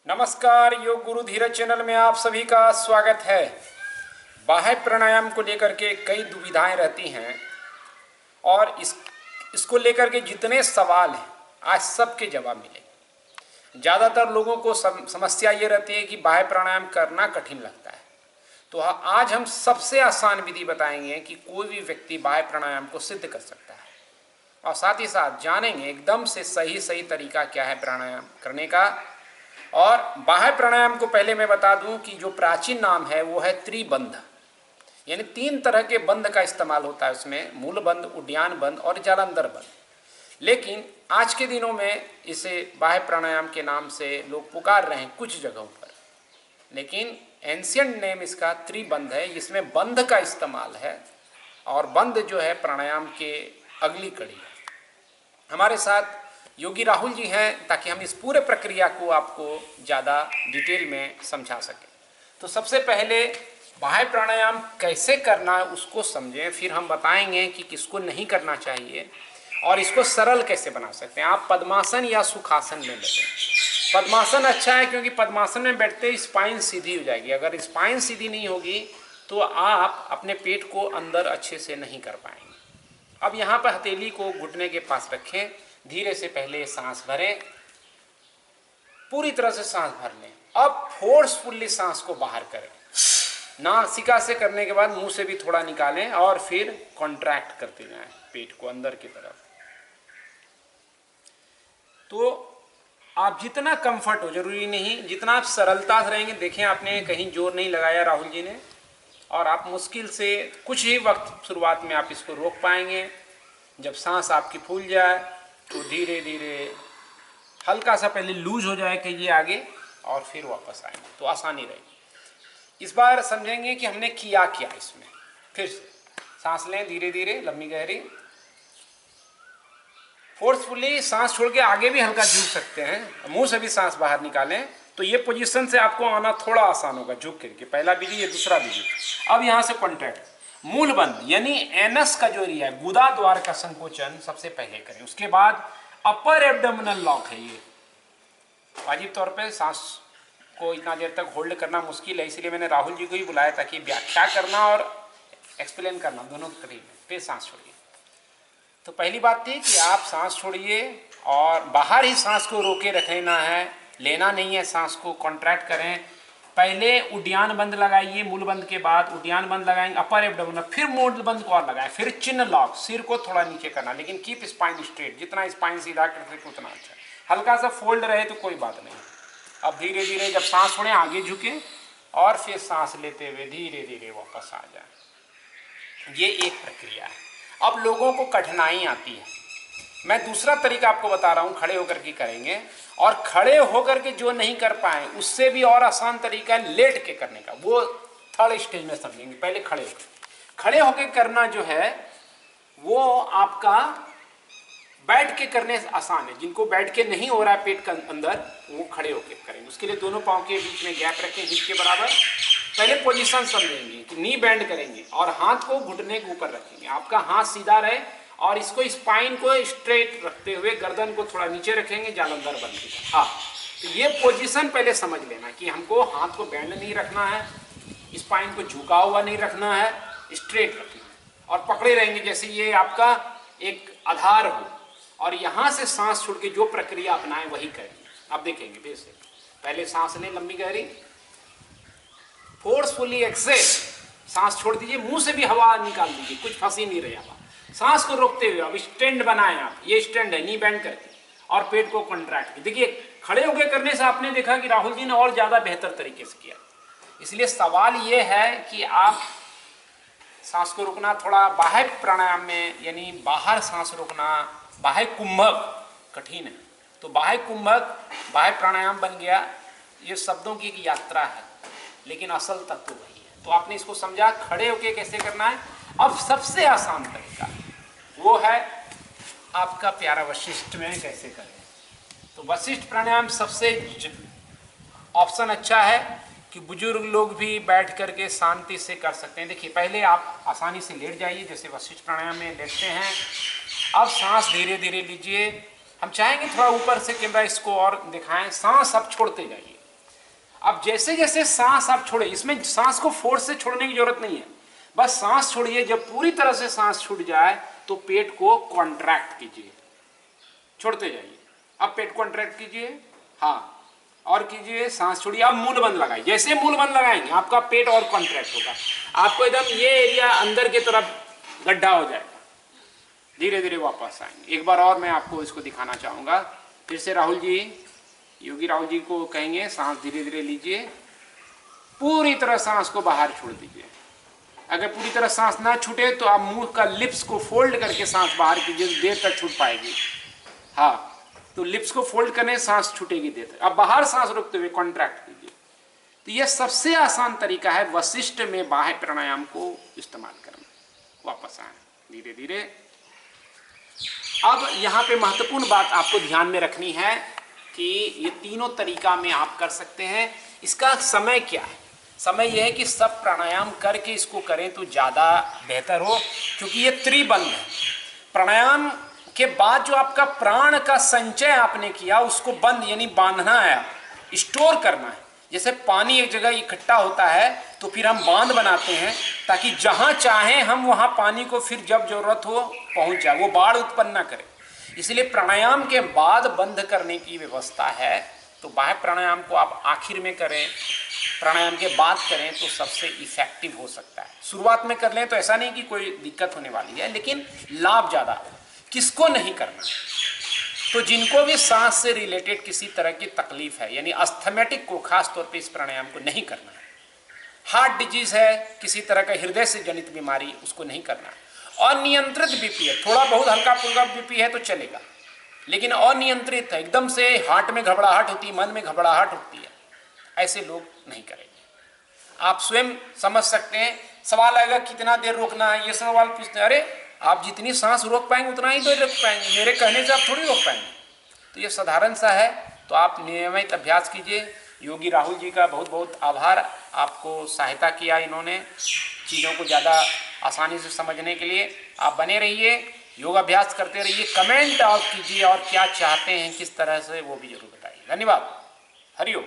नमस्कार, योग गुरु धीरज चैनल में आप सभी का स्वागत है। बाह्य प्राणायाम को लेकर के कई दुविधाएं रहती हैं और इसको लेकर के जितने सवाल हैं आज सबके जवाब मिले। ज़्यादातर लोगों को समस्या ये रहती है कि बाह्य प्राणायाम करना कठिन लगता है। तो आज हम सबसे आसान विधि बताएंगे कि कोई भी व्यक्ति बाह्य प्राणायाम को सिद्ध कर सकता है और साथ ही साथ जानेंगे एकदम से सही तरीका क्या है प्राणायाम करने का। और बाह्य प्राणायाम को पहले मैं बता दूं कि जो प्राचीन नाम है वो है त्रिबंध, यानी 3 तरह के बंध का इस्तेमाल होता है उसमें, मूल बंध, उड्डयन बंध और जालंधर बंध। लेकिन आज के दिनों में इसे बाह्य प्राणायाम के नाम से लोग पुकार रहे हैं कुछ जगहों पर, लेकिन एंशिएंट नेम इसका त्रिबंध है। इसमें बंध का इस्तेमाल है और बंध जो है प्राणायाम के अगली कड़ी है। हमारे साथ योगी राहुल जी हैं ताकि हम इस पूरे प्रक्रिया को आपको ज़्यादा डिटेल में समझा सकें। तो सबसे पहले बाह्य प्राणायाम कैसे करना है उसको समझें, फिर हम बताएंगे कि किसको नहीं करना चाहिए और इसको सरल कैसे बना सकते हैं। आप पद्मासन या सुखासन में बैठें। पद्मासन अच्छा है क्योंकि पद्मासन में बैठते स्पाइन सीधी हो जाएगी। अगर स्पाइन सीधी नहीं होगी तो आप अपने पेट को अंदर अच्छे से नहीं कर पाएंगे। अब यहाँ पर हथेली को घुटने के पास रखें, धीरे से पहले सांस भरें, पूरी तरह से सांस भर लें। अब फोर्सफुली सांस को बाहर करें, नासिका से करने के बाद मुंह से भी थोड़ा निकालें और फिर कॉन्ट्रैक्ट करते जाएं पेट को अंदर की तरफ। तो आप जितना कंफर्ट हो, जरूरी नहीं, जितना आप सरलता से रहेंगे। देखें आपने कहीं जोर नहीं लगाया राहुल जी ने, और आप मुश्किल से कुछ ही वक्त शुरुआत में आप इसको रोक पाएंगे। जब सांस आपकी फूल जाए तो धीरे धीरे हल्का सा पहले लूज हो जाए कहिए आगे और फिर वापस आएंगे तो आसानी रहेगी। इस बार समझेंगे कि हमने किया क्या इसमें। फिर से सांस लें धीरे धीरे, लंबी गहरी, फोर्सफुली सांस छोड़ के आगे भी हल्का झुक सकते हैं, मुंह से भी सांस बाहर निकालें। तो ये पोजीशन से आपको आना थोड़ा आसान होगा झुक करके। पहला विधि, ये दूसरा विधि। अब यहाँ से कॉन्ट्रैक्ट, मूल बंद यानी एनस का जो एरिया है, गुदा द्वार का संकोचन सबसे पहले करें। उसके बाद अपर एब्डोमिनल लॉक है। ये वाजिब तौर पे सांस को इतना देर तक होल्ड करना मुश्किल है, इसलिए मैंने राहुल जी को ही बुलाया ताकि व्याख्या करना और एक्सप्लेन करना दोनों करीब में। फिर सांस छोड़िए। तो पहली बात थी कि आप सांस छोड़िए और बाहर ही सांस को रोके रखना है, लेना नहीं है, सांस को कॉन्ट्रैक्ट करें। पहले उड्डयन बंद लगाइए, मूल बंद के बाद उड्डयन बंद लगाएंगे, अपर एब्डोमिनल, फिर मूल बंद को और लगाएं, फिर चिन्ह लॉक, सिर को थोड़ा नीचे करना, लेकिन कीप स्पाइन स्ट्रेट, जितना स्पाइन सीधा कर सके उतना अच्छा। हल्का सा फोल्ड रहे तो कोई बात नहीं। अब धीरे धीरे जब सांस छोड़ें आगे झुकें और फिर सांस लेते हुए धीरे धीरे वापस आ जाए। ये एक प्रक्रिया है। अब लोगों को कठिनाई आती है, मैं दूसरा तरीका आपको बता रहा हूँ, खड़े होकर के करेंगे। और खड़े होकर के जो नहीं कर पाए उससे भी और आसान तरीका है लेट के करने का, वो थर्ड स्टेज में समझेंगे। पहले खड़े होकर करना जो है वो आपका बैठ के करने से आसान है। जिनको बैठ के नहीं हो रहा है पेट के अंदर, वो खड़े होकर करेंगे। उसके लिए दोनों पाँव के बीच में गैप रखें हिप के बराबर। पहले पोजीशन समझेंगे कि नी बेंड करेंगे और हाथ को घुटने के ऊपर रखेंगे। आपका हाथ सीधा रहे और इसको स्पाइन को स्ट्रेट रखते हुए गर्दन को थोड़ा नीचे रखेंगे, जालंधर बंद की। हाँ, तो ये पोजीशन पहले समझ लेना कि हमको हाथ को बेंड नहीं रखना है, स्पाइन को झुका हुआ नहीं रखना है, स्ट्रेट रखना है और पकड़े रहेंगे जैसे ये आपका एक आधार हो। और यहाँ से सांस छोड़ के जो प्रक्रिया अपनाएं वही करेंगे। अब देखेंगे फिर से, पहले सांस लें लंबी गहरी, फोर्सफुली एक्सेल, सांस छोड़ दीजिए, मुंह से भी हवा निकाल दीजिए, कुछ फंसी नहीं रही हवा। सांस को रोकते हुए अब स्टैंड बनाएं आप, ये स्टैंड है, नी बैंड करके, और पेट को कॉन्ट्रैक्ट। देखिए खड़े होकर करने से आपने देखा कि राहुल जी ने और ज्यादा बेहतर तरीके से किया। इसलिए सवाल ये है कि आप सांस को रोकना थोड़ा बाह्य प्राणायाम में, यानी बाहर सांस रोकना, बाह्य कुंभक कठिन है। तो बाह्य कुंभक बाह्य प्राणायाम बन गया। ये शब्दों की एक यात्रा है लेकिन असल तत्व वही है। तो आपने इसको समझा खड़े होके कैसे करना है। अब सबसे आसान तरीका वो है आपका प्यारा वशिष्ठ में कैसे करें। तो वशिष्ठ प्राणायाम सबसे ऑप्शन अच्छा है कि बुजुर्ग लोग भी बैठ करके शांति से कर सकते हैं। देखिए पहले आप आसानी से लेट जाइए जैसे वशिष्ठ प्राणायाम में लेटते हैं। अब सांस धीरे धीरे लीजिए। हम चाहेंगे थोड़ा ऊपर से कैमरा इसको और दिखाएं। सांस अब छोड़ते जाइए, अब जैसे जैसे सांस आप छोड़े, इसमें सांस को फोर्स से छोड़ने की जरूरत नहीं है, बस सांस छोड़िए। जब पूरी तरह से सांस छूट जाए तो पेट को कॉन्ट्रैक्ट कीजिए, छोड़ते जाइए। अब पेट कॉन्ट्रैक्ट कीजिए, हाँ, और कीजिए, सांस छोड़िए। अब मूल बंद लगाइए। जैसे मूल बंद लगाएंगे आपका पेट और कॉन्ट्रैक्ट होगा, आपको एकदम ये एरिया अंदर की तरफ गड्ढा हो जाएगा। धीरे धीरे वापस आएंगे। एक बार और मैं आपको इसको दिखाना चाहूँगा। फिर से राहुल जी, योगी राहुल जी को कहेंगे सांस धीरे धीरे लीजिए, पूरी तरह सांस को बाहर छोड़ दीजिए। अगर पूरी तरह सांस ना छूटे तो आप मुंह का लिप्स को फोल्ड करके सांस बाहर कीजिए, देर तक छूट पाएगी। हाँ, तो लिप्स को फोल्ड करने से छूटेगी देर तक। अब बाहर सांस रोकते हुए कॉन्ट्रैक्ट कीजिए। तो यह सबसे आसान तरीका है वशिष्ठ में बाह्य प्राणायाम को इस्तेमाल करना। वापस आए धीरे धीरे। अब यहाँ पे महत्वपूर्ण बात आपको ध्यान में रखनी है कि ये तीनों तरीका में आप कर सकते हैं। इसका समय क्या है? समय यह है कि सब प्राणायाम करके इसको करें तो ज़्यादा बेहतर हो, क्योंकि ये त्रिबंध है। प्राणायाम के बाद जो आपका प्राण का संचय आपने किया उसको बंद यानी बांधना है, स्टोर करना है। जैसे पानी एक जगह इकट्ठा होता है तो फिर हम बांध बनाते हैं ताकि जहां चाहें हम वहां पानी को फिर जब जरूरत हो पहुंच जाए, वो बाढ़ उत्पन्न ना करे। इसलिए प्राणायाम के बाद बंद करने की व्यवस्था है। तो बाह्य प्राणायाम को आप आखिर में करें, प्राणायाम के बाद करें तो सबसे इफेक्टिव हो सकता है। शुरुआत में कर लें तो ऐसा नहीं कि कोई दिक्कत होने वाली है, लेकिन लाभ ज़्यादा हो। किसको नहीं करना? तो जिनको भी सांस से रिलेटेड किसी तरह की तकलीफ है, यानी अस्थमेटिक को खास तौर पे इस प्राणायाम को नहीं करना है। हार्ट डिजीज है, किसी तरह का हृदय से जनित बीमारी, उसको नहीं करना है। अनियंत्रित बीपी है, थोड़ा बहुत हल्का फुल्का बीपी है तो चलेगा, लेकिन अनियंत्रित है, एकदम से हार्ट में घबराहट होती है, मन में घबराहट होती है, ऐसे लोग नहीं करेंगे। आप स्वयं समझ सकते हैं। सवाल आएगा कितना देर रोकना है, ये सवाल पूछते हैं। अरे आप जितनी सांस रोक पाएंगे उतना ही देर रोक पाएंगे, मेरे कहने से आप थोड़ी रोक पाएंगे। तो ये साधारण सा है। तो आप नियमित अभ्यास कीजिए। योगी राहुल जी का बहुत बहुत आभार, आपको सहायता किया इन्होंने चीज़ों को ज़्यादा आसानी से समझने के लिए। आप बने रहिए, योग अभ्यास करते रहिए, कमेंट आप कीजिए और क्या चाहते हैं किस तरह से वो भी जरूर बताइए। धन्यवाद। हरिओम।